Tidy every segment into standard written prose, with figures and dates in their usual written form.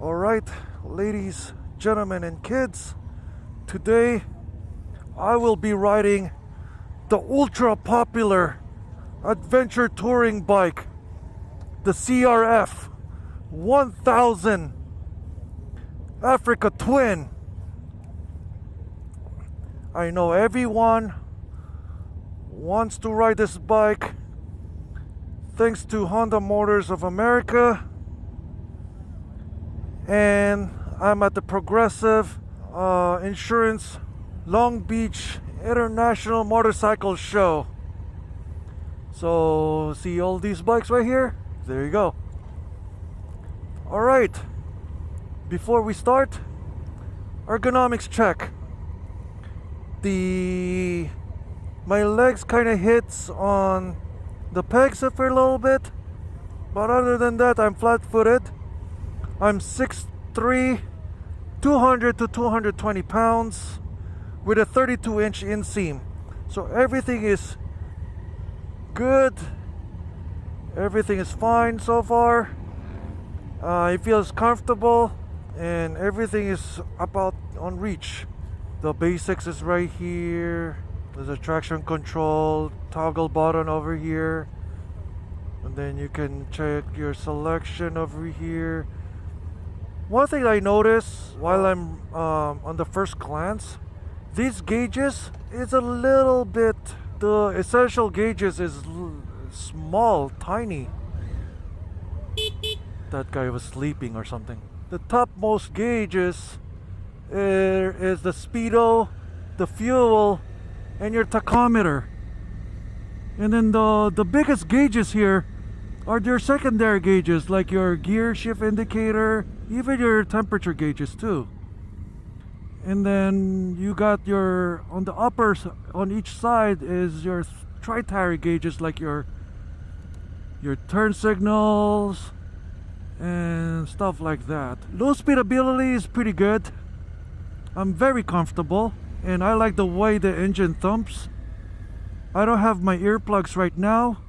Alright, ladies, gentlemen, and kids, today I will be riding the ultra popular adventure touring bike, the CRF1000L Africa Twin. I know everyone wants to ride this bike thanks to Honda Motors of America, and I'm at the Progressive Insurance Long Beach International Motorcycle Show. So see all these bikes right here? There you go. Alright, before we start, ergonomics check. My legs kind of hits on the pegs for a little bit, but other than that I'm flat-footed. I'm 6'3", 200 to 220 pounds with a 32-inch inseam. So everything is good. Everything is fine so far. It feels comfortable and everything is about on reach. The basics is right here. There's a traction control toggle button over here, and then you can check your selection over here. One thing I noticed while I'm on the first glance, these gauges is a little bit, the essential gauges is small, tiny. That guy was sleeping or something. The topmost gauges is the speedo, the fuel, and your tachometer. And then the biggest gauges here are your secondary gauges, like your gear shift indicator, even your temperature gauges too. And then you got your, on the uppers, on each side is your tri-tire gauges, like your turn signals and stuff like that. Low speed ability is pretty good. I'm very comfortable and I like the way the engine thumps. I don't have my earplugs right now.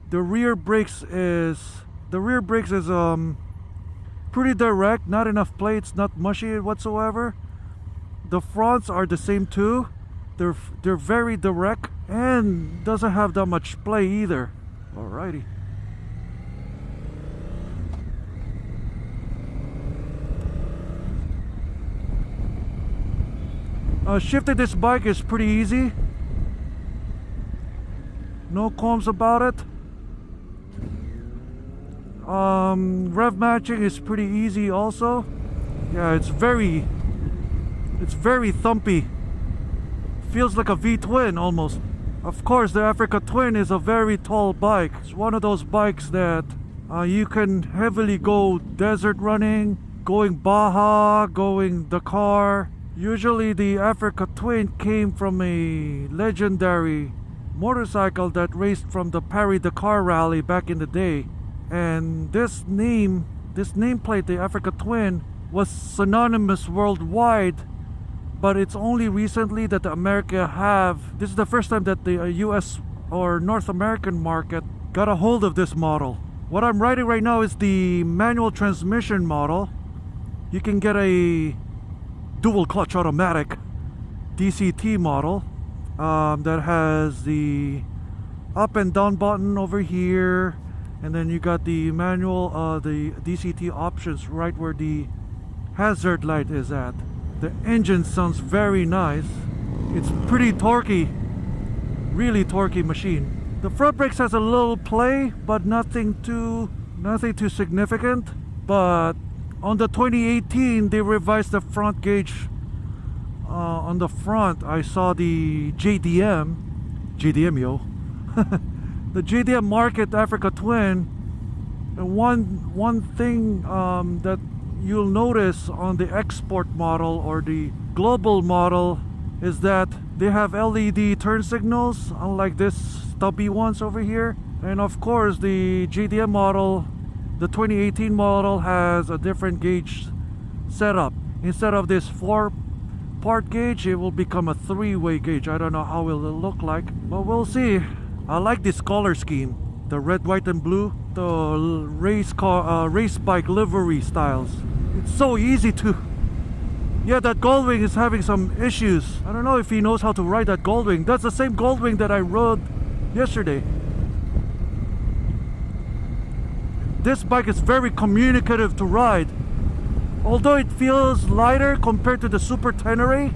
The rear brakes is pretty direct, not enough plates, not mushy whatsoever. The fronts are the same too. They're very direct and doesn't have that much play either. Alrighty. Shifting this bike is pretty easy. No qualms about it. Rev matching is pretty easy also. Yeah, it's very thumpy. Feels like a V-twin almost. Of course, the Africa Twin is a very tall bike. It's one of those bikes that you can heavily go desert running, going Baja, going Dakar. Usually the Africa Twin came from a legendary motorcycle that raced from the Paris-Dakar rally back in the day. And this nameplate, the Africa Twin, was synonymous worldwide, but it's only recently that this is the first time that the US or North American market got a hold of this model. What I'm riding right now is the manual transmission model. You can get a dual clutch automatic DCT model that has the up and down button over here, and then you got the manual, the DCT options right where the hazard light is at. The engine sounds very nice. It's pretty torquey, really torquey machine. The front brakes has a little play, but nothing too significant. But on the 2018, they revised the front gauge. On the front, I saw the JDM yo, the JDM Market Africa Twin. And one thing that you'll notice on the export model or the global model is that they have LED turn signals, unlike this stubby ones over here. And of course, the JDM model, the 2018 model, has a different gauge setup. Instead of this 4-part gauge, it will become a 3-way gauge. I don't know how it will look like, but we'll see. I like this color scheme. the red, white, and blue, the race bike livery styles. It's so easy to. Yeah, that Goldwing is having some issues. I don't know if he knows how to ride that Goldwing. That's the same Goldwing that I rode yesterday. This bike is very communicative to ride. Although it feels lighter compared to the Super Tenere,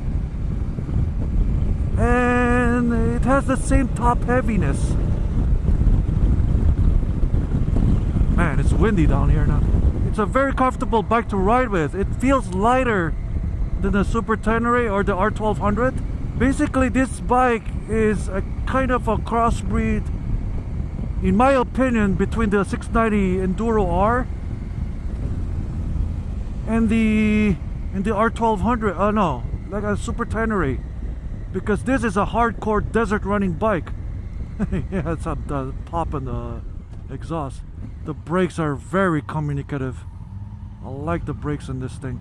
and it has the same top heaviness. Man, it's windy down here now. It's a very comfortable bike to ride with. It feels lighter than the Super Tenere or the R1200. Basically, this bike is a kind of a crossbreed, in my opinion, between the 690 Enduro R and the R1200. No, like a Super Tenere, because this is a hardcore desert running bike. Yeah, it's the pop and the exhaust. The brakes are very communicative. I like the brakes in this thing.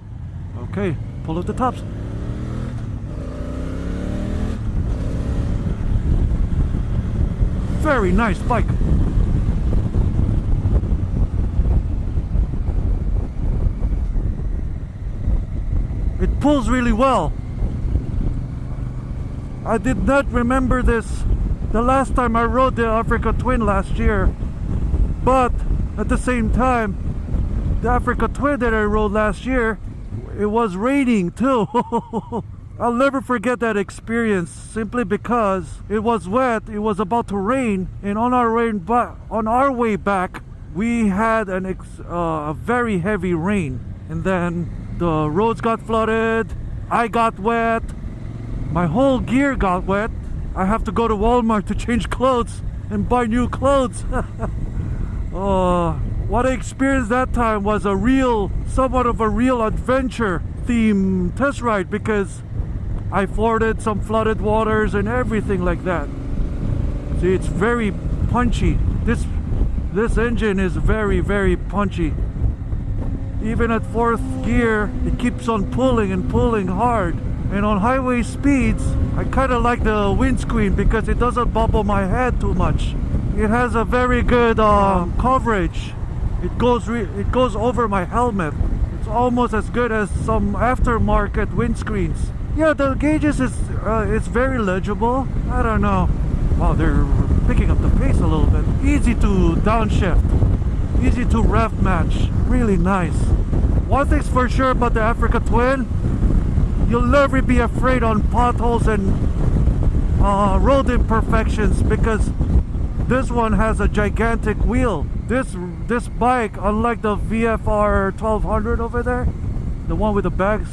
Okay, pull up the tops. Very nice bike. It pulls really well. I did not remember this the last time I rode the Africa Twin last year, but at the same time, the Africa Twin that I rode last year, it was raining too. I'll never forget that experience, simply because it was wet, it was about to rain, and on our way back we had a very heavy rain, and then the roads got flooded, I got wet, my whole gear got wet. I have to go to Walmart to change clothes and buy new clothes. What I experienced that time was somewhat of a real adventure theme test ride, because I forded some flooded waters and everything like that. See, it's very punchy. This engine is very, very punchy. Even at 4th gear, it keeps on pulling and pulling hard. And on highway speeds, I kind of like the windscreen because it doesn't bubble my head too much. It has a very good coverage. It goes over my helmet. It's almost as good as some aftermarket windscreens. Yeah, the gauges it's very legible. I don't know. Wow, they're picking up the pace a little bit. Easy to downshift. Easy to rev match. Really nice. One thing's for sure about the Africa Twin, you'll never be afraid on potholes and road imperfections, because this one has a gigantic wheel. This bike, unlike the VFR 1200 over there, the one with the bags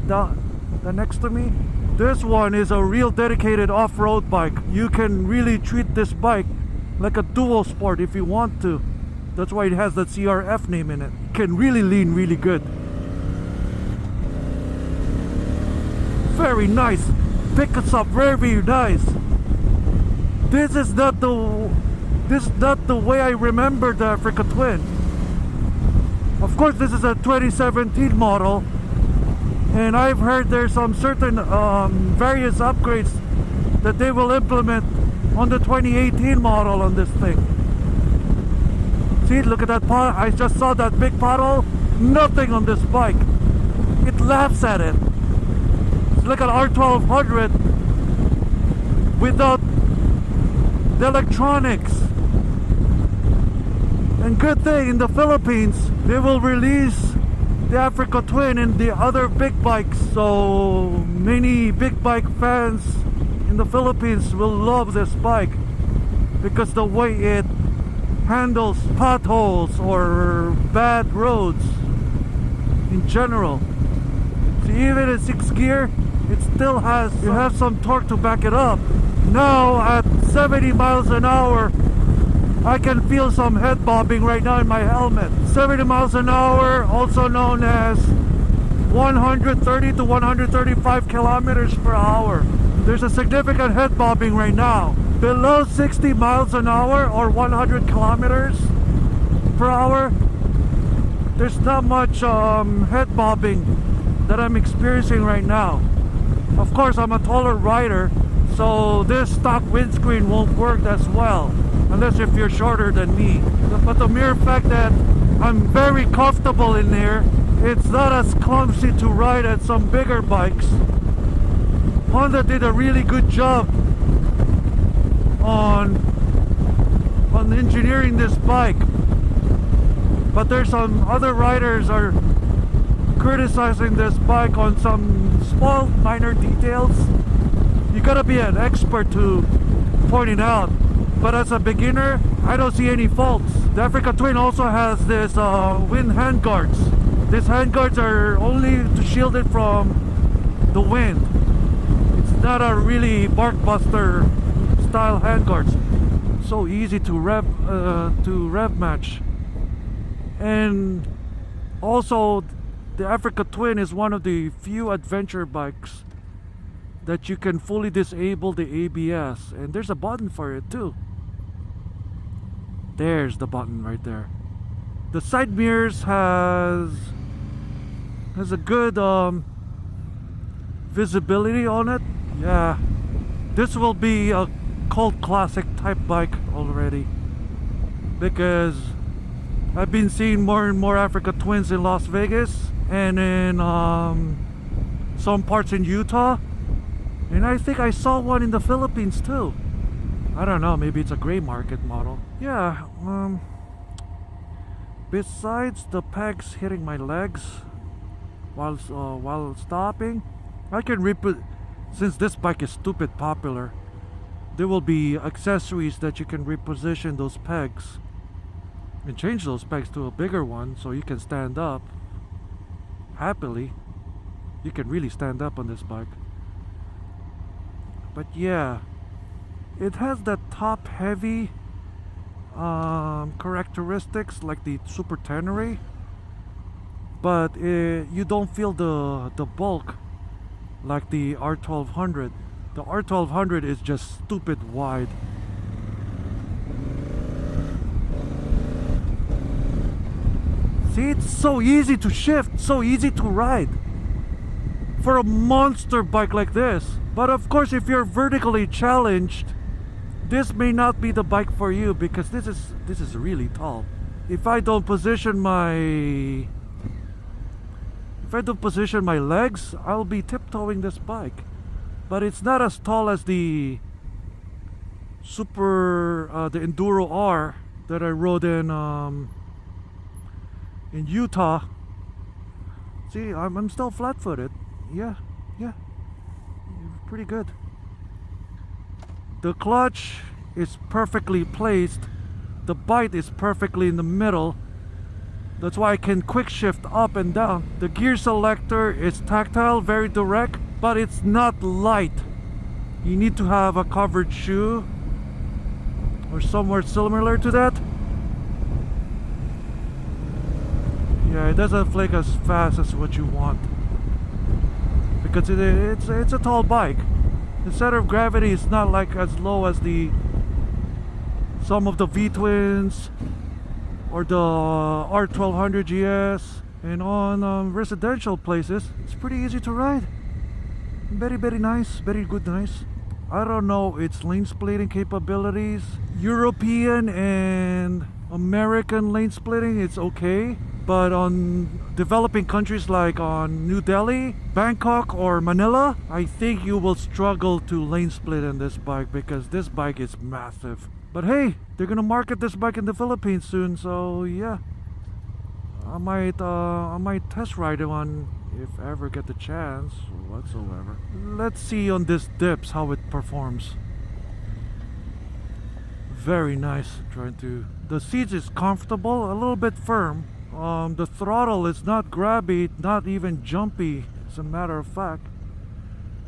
down next to me, this one is a real dedicated off-road bike. You can really treat this bike like a dual sport if you want to. That's why it has that CRF name in it. It can really lean really good. Very nice. Picks up very nice. This is not the way I remember the Africa Twin. Of course, this is a 2017 model, and I've heard there's some certain various upgrades that they will implement on the 2018 model on this thing. See, look at that pot. I just saw that big pothole. Nothing on this bike. It laughs at it. It's like an R1200 without the electronics. And good thing in the Philippines, they will release the Africa Twin and the other big bikes. So many big bike fans in the Philippines will love this bike, because the way it handles potholes or bad roads in general. So even in 6th gear, it still has some torque to back it up. Now at 70 miles an hour, I can feel some head bobbing right now in my helmet. 70 miles an hour, also known as 130 to 135 kilometers per hour. There's a significant head bobbing right now. Below 60 miles an hour or 100 kilometers per hour, there's not much head bobbing that I'm experiencing right now. Of course, I'm a taller rider, so this stock windscreen won't work as well unless if you're shorter than me. But the mere fact that I'm very comfortable in there, it's not as clumsy to ride as some bigger bikes. Honda did a really good job on engineering this bike, but there's some other riders are criticizing this bike on some small minor details. You gotta be an expert to point it out, but as a beginner I don't see any faults. The Africa Twin also has this wind handguards. These handguards are only to shield it from the wind. It's not a really bark buster style handguards. So easy to rev match. And also the Africa Twin is one of the few adventure bikes that you can fully disable the ABS, and there's a button for it too. There's the button right there. The side mirrors has a good visibility on it. Yeah, this will be a cult classic type bike already, because I've been seeing more and more Africa Twins in Las Vegas and in some parts in Utah, and I think I saw one in the Philippines too. I don't know, maybe it's a gray market model. Yeah, besides the pegs hitting my legs while stopping, I can since this bike is stupid popular, there will be accessories that you can reposition those pegs and change those pegs to a bigger one so you can stand up happily. You can really stand up on this bike. But yeah, it has that top heavy characteristics like the Super Tenere, but you don't feel the bulk like the R1200. The R1200 is just stupid wide. See, it's so easy to shift, so easy to ride for a monster bike like this. But of course, if you're vertically challenged, this may not be the bike for you, because this is really tall. If I don't position my legs, I'll be tiptoeing this bike. But it's not as tall as the the Enduro R that I rode in Utah. See, I'm still flat-footed. Yeah, pretty good. The clutch is perfectly placed. The bite is perfectly in the middle. That's why I can quick shift up and down. The gear selector is tactile, very direct, but it's not light. You need to have a covered shoe or somewhere similar to that. Yeah, it doesn't flick as fast as what you want, because it's a tall bike. The center of gravity is not like as low as some of the V-twins or the R1200 GS. And on residential places, it's pretty easy to ride. Very, very nice, very good, nice. I don't know its lane splitting capabilities. European and American lane splitting, it's okay. But on developing countries like on New Delhi, Bangkok or Manila, I think you will struggle to lane split in this bike, because this bike is massive. But hey, they're gonna market this bike in the Philippines soon, so yeah, I might test ride one if I ever get the chance whatsoever. Let's see on this dips how it performs. Very nice. The seats is comfortable, a little bit firm. The throttle is not grabby, not even jumpy, as a matter of fact.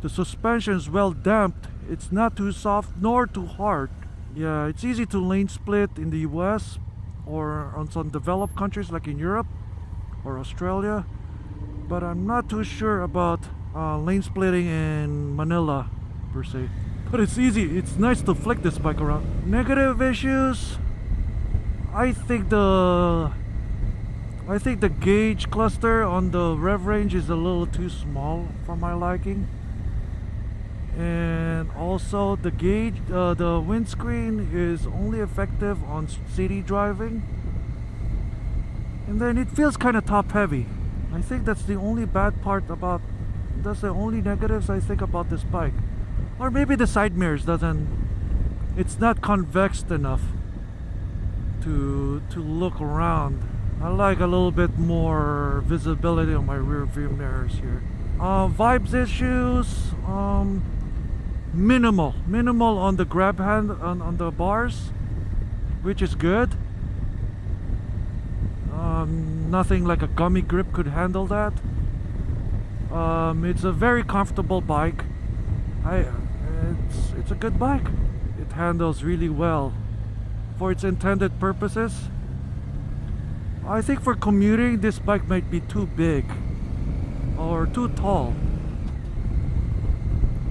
The suspension is well damped. It's not too soft nor too hard. Yeah, it's easy to lane split in the US or on some developed countries like in Europe or Australia, but I'm not too sure about lane splitting in Manila per se. But it's easy, it's nice to flick this bike around. Negative issues, I think the gauge cluster on the rev range is a little too small for my liking. And also the gauge, the windscreen is only effective on city driving. And then it feels kind of top heavy. I think that's the only bad part about, that's the only negatives I think about this bike. Or maybe the side mirrors doesn't, it's not convex enough to look around. I like a little bit more visibility on my rear view mirrors here. Vibes issues, minimal on the grab hand, on the bars, which is good. Nothing like a gummy grip could handle that. It's a very comfortable bike. It's a good bike. It handles really well for its intended purposes. I think for commuting, this bike might be too big or too tall,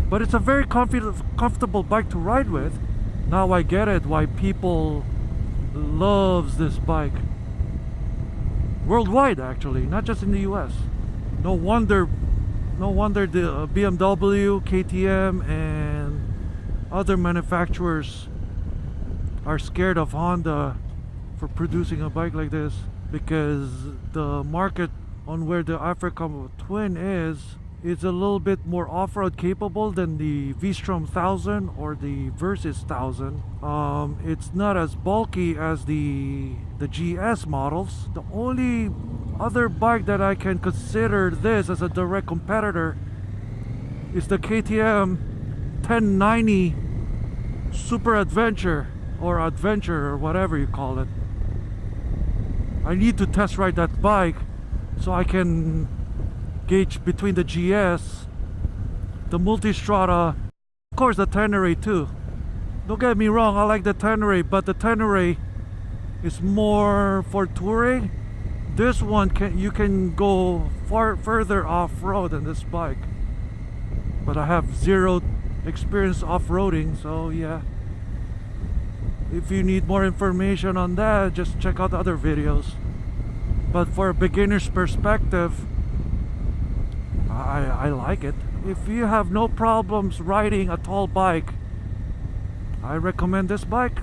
but it's a very comfortable bike to ride with. Now I get it why people loves this bike worldwide, actually, not just in the US. No wonder the BMW, KTM and other manufacturers are scared of Honda for producing a bike like this, because the market on where the Africa Twin is a little bit more off-road capable than the V-Strom 1000 or the Versys 1000. It's not as bulky as the GS models. The only other bike that I can consider this as a direct competitor is the KTM 1090 Super Adventure, or Adventure, or whatever you call it. I need to test ride that bike so I can gauge between the GS, the Multistrada, of course the Tenere too. Don't get me wrong, I like the Tenere, but the Tenere is more for touring. This one you can go further off-road than this bike, but I have zero experience off-roading, so yeah. If you need more information on that, just check out other videos. But for a beginner's perspective, I like it. If you have no problems riding a tall bike, I recommend this bike.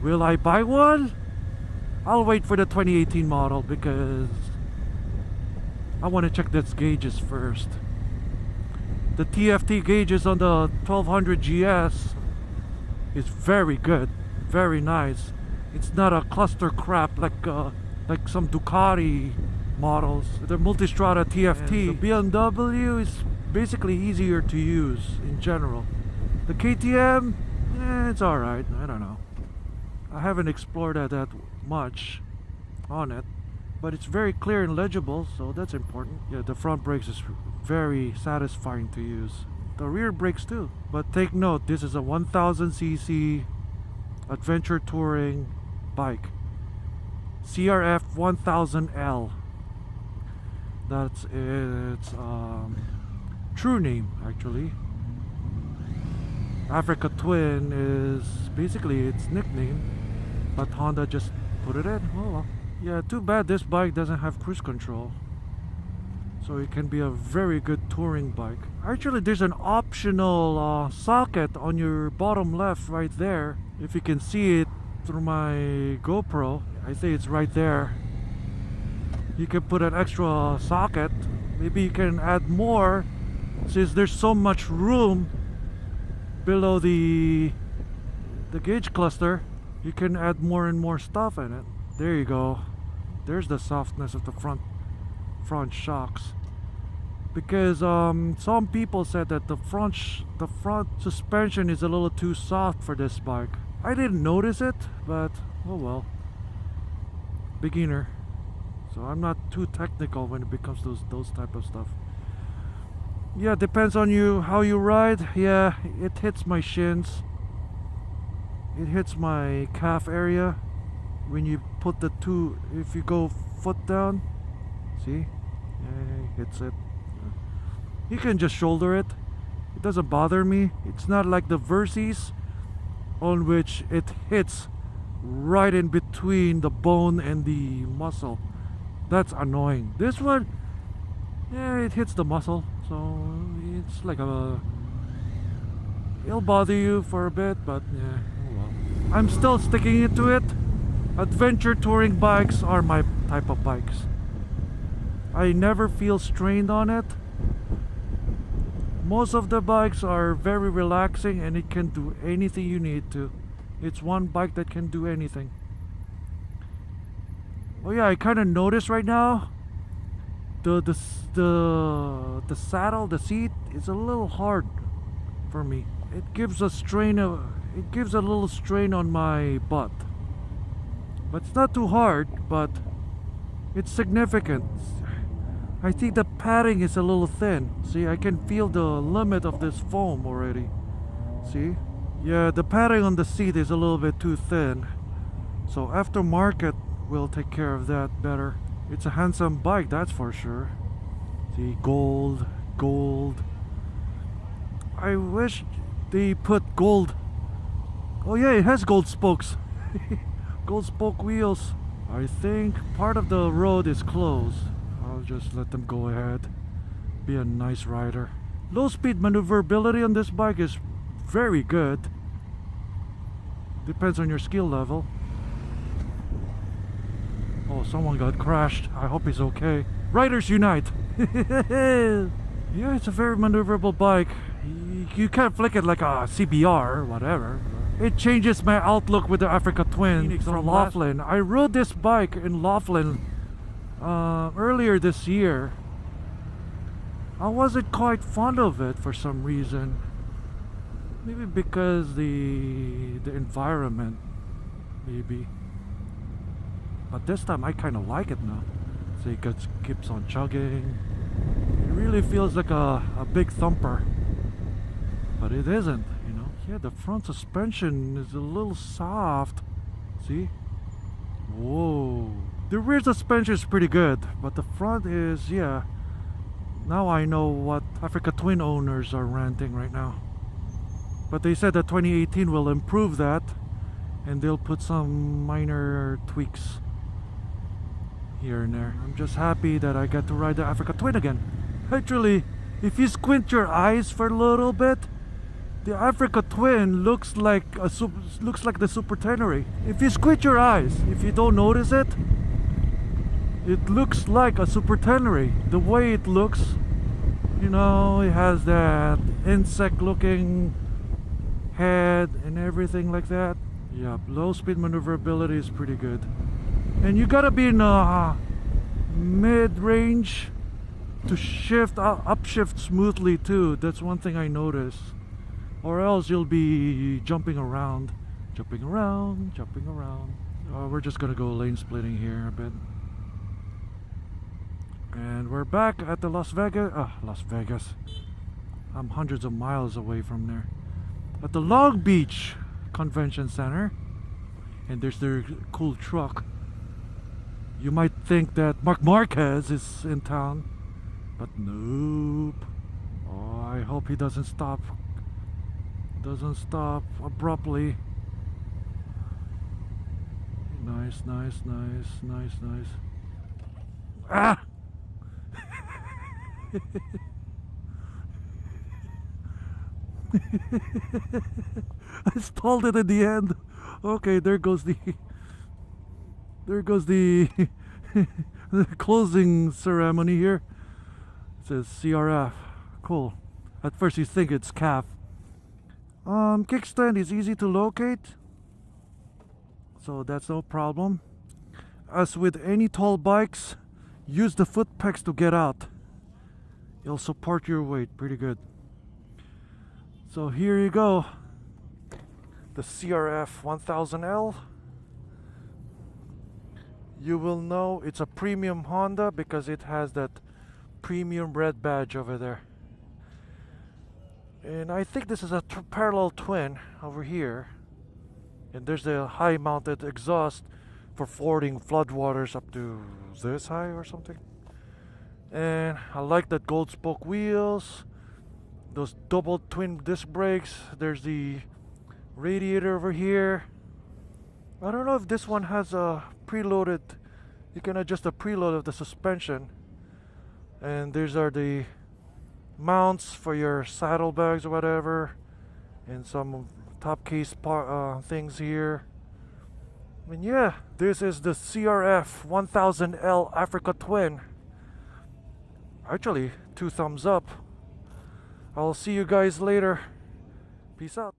Will I buy one? I'll wait for the 2018 model because I want to check its gauges first. The TFT gauges on the 1200 GS is very good, very nice. It's not a cluster crap like some Ducati models. The Multistrada TFT. And the BMW is basically easier to use in general. The KTM, it's alright. I don't know. I haven't explored that much on it, but it's very clear and legible, so that's important. Yeah, the front brakes is very satisfying to use. The rear brakes too. But take note, this is a 1000cc adventure touring bike. CRF1000L. That's its true name, actually. Africa Twin is basically its nickname, but Honda just put it in. Oh well. Yeah, too bad this bike doesn't have cruise control, so it can be a very good touring bike. Actually, there's an optional socket on your bottom left right there. If you can see it through my GoPro, I think it's right there. You can put an extra socket. Maybe you can add more, since there's so much room below the gauge cluster. You can add more and more stuff in it. There you go. There's the softness of the front shocks, because some people said that the front suspension is a little too soft for this bike. I didn't notice it, but oh well. Beginner, so I'm not too technical when it becomes those type of stuff. Yeah, depends on you how you ride. Yeah, it hits my shins, it hits my calf area when you put the two, if you go foot down, see, yeah, it hits it. You can just shoulder it, it doesn't bother me. It's not like the Versys, on which it hits right in between the bone and the muscle. That's annoying. This one, yeah, it hits the muscle, so it's like a It'll bother you for a bit, but yeah, oh well. I'm still sticking into it. Adventure touring bikes are my type of bikes. I never feel strained on it. Most of the bikes are very relaxing and it can do anything you need to. It's one bike that can do anything. Oh yeah, I kind of notice right now the saddle, the seat is a little hard for me. It gives a little strain on my butt. But it's not too hard, but it's significant. I think the padding is a little thin. See, I can feel the limit of this foam already. See? Yeah, the padding on the seat is a little bit too thin. So aftermarket will take care of that better. It's a handsome bike, that's for sure. See, gold. I wish they put gold. Oh yeah, it has gold spokes. Gold spoke wheels. I think part of the road is closed. I'll just let them go ahead. Be a nice rider. Low speed maneuverability on this bike is very good. Depends on your skill level. Oh, someone got crashed. I hope he's okay. Riders unite! Yeah, it's a very maneuverable bike. You can't flick it like a CBR or whatever. It changes my outlook with the Africa Twin from Laughlin. I rode this bike in Laughlin earlier this year. I wasn't quite fond of it for some reason. Maybe because the environment, maybe. But this time I kind of like it now. So it keeps on chugging. It really feels like a big thumper. But it isn't, you know. Yeah, the front suspension is a little soft. See? Whoa. The rear suspension is pretty good, but the front is, yeah. Now I know what Africa Twin owners are ranting right now. But they said that 2018 will improve that, and they'll put some minor tweaks here and there. I'm just happy that I get to ride the Africa Twin again. Actually, if you squint your eyes for a little bit, the Africa Twin looks like the Super Tenere. If you squint your eyes, if you don't notice it, it looks like a Super Tenere. The way it looks, you know, it has that insect-looking head and everything like that. Yeah, low speed maneuverability is pretty good. And you gotta be in mid-range to shift upshift smoothly too. That's one thing I noticed. Or else you'll be jumping around. We're just gonna go lane splitting here a bit. And we're back at the Las Vegas. I'm hundreds of miles away from there. At the Long Beach Convention Center. And there's their cool truck. You might think that Marc Marquez is in town, but nope. Oh, I hope he doesn't stop abruptly. Nice. Ah! I stalled it at the end. Okay, there goes the the closing ceremony here. It says CRF. Cool. At first you think it's calf. Kickstand is easy to locate, so that's no problem. As with any tall bikes, use the foot pegs to get out. It'll support your weight pretty good. So here you go. The CRF1000L. You will know it's a premium Honda because it has that premium red badge over there. And I think this is a parallel twin over here. And there's the high mounted exhaust for fording floodwaters up to this high or something. And I like that gold spoke wheels, those double twin disc brakes. There's the radiator over here. I don't know if this one has a preloaded, you can adjust the preload of the suspension. And these are the mounts for your saddlebags or whatever. and some top case things here. I mean, yeah, this is the CRF1000L Africa Twin. Actually, 2 thumbs up. I'll see you guys later. Peace out.